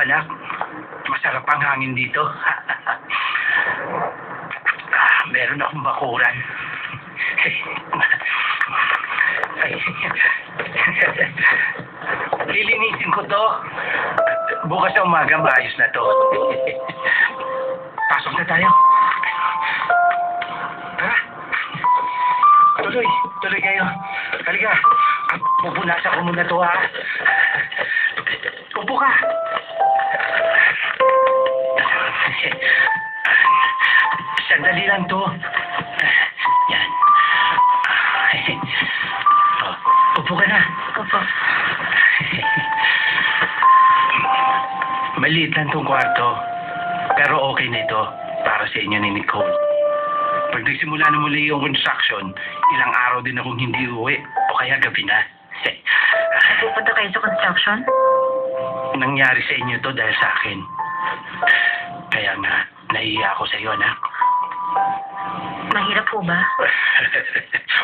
anak. Masarap ang hangin dito. Meron akong bakuran. Lilinisin ko to. Bukas sa umaga, maayos na to. Pasok na tayo. Tara. Tuloy kayo. Halika. Pupunasan ko muna to, ha. Upo ka. Sandali lang to. Yan. Upo ka na. Opo. Maliit lang tong kwarto. Pero okay na ito para sa inyo ni Nicole. Pag nagsimula na muli yung construction, ilang araw din akong hindi uwi o kaya gabi na. Pupunta kayo sa construction? Nangyari sa inyo to dahil sa akin. Kaya nga, nahiya ako sa iyo, anak. Mahirap po ba?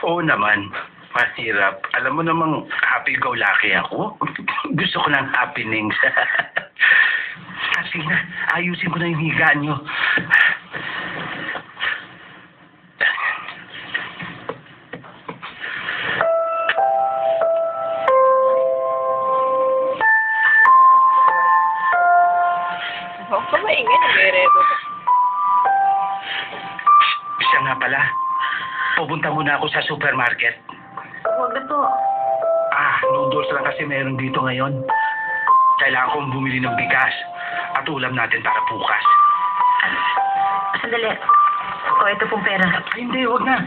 Oo naman. Mahirap. Alam mo namang happy-go-lucky ako. Gusto ko ng happenings. Sige na, ayusin ko na yung higaan nyo. Huwag ka maingay, nag-reto. Siya nga pala. Pupunta muna ako sa supermarket. Huwag na po. Noodles lang kasi meron dito ngayon. Kailangan kong bumili ng bigas at ulam natin para bukas. Sandali. O, ito pong pera. Ay, hindi, wag na.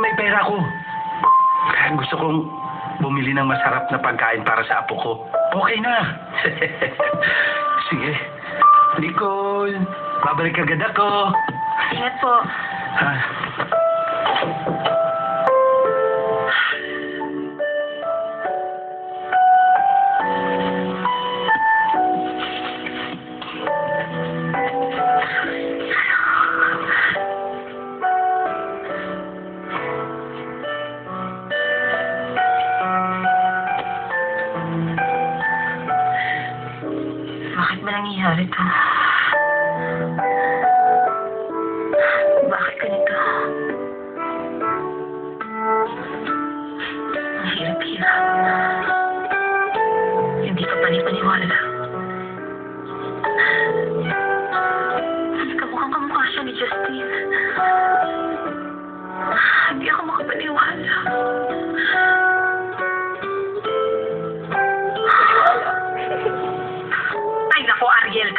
May pera ko. Gusto kong bumili ng masarap na pagkain para sa apo ko. Okay na. Sige. Nicole, babalik agad ako. Ingat po. Bakit ba nangyayari to? Bakit ganito? Ang hirap-hirap. Hindi ka panipaniwala. Kamukhang-kamukha siya ni Justine. Hindi ako makapaniwala. Ay, naku, Ariel.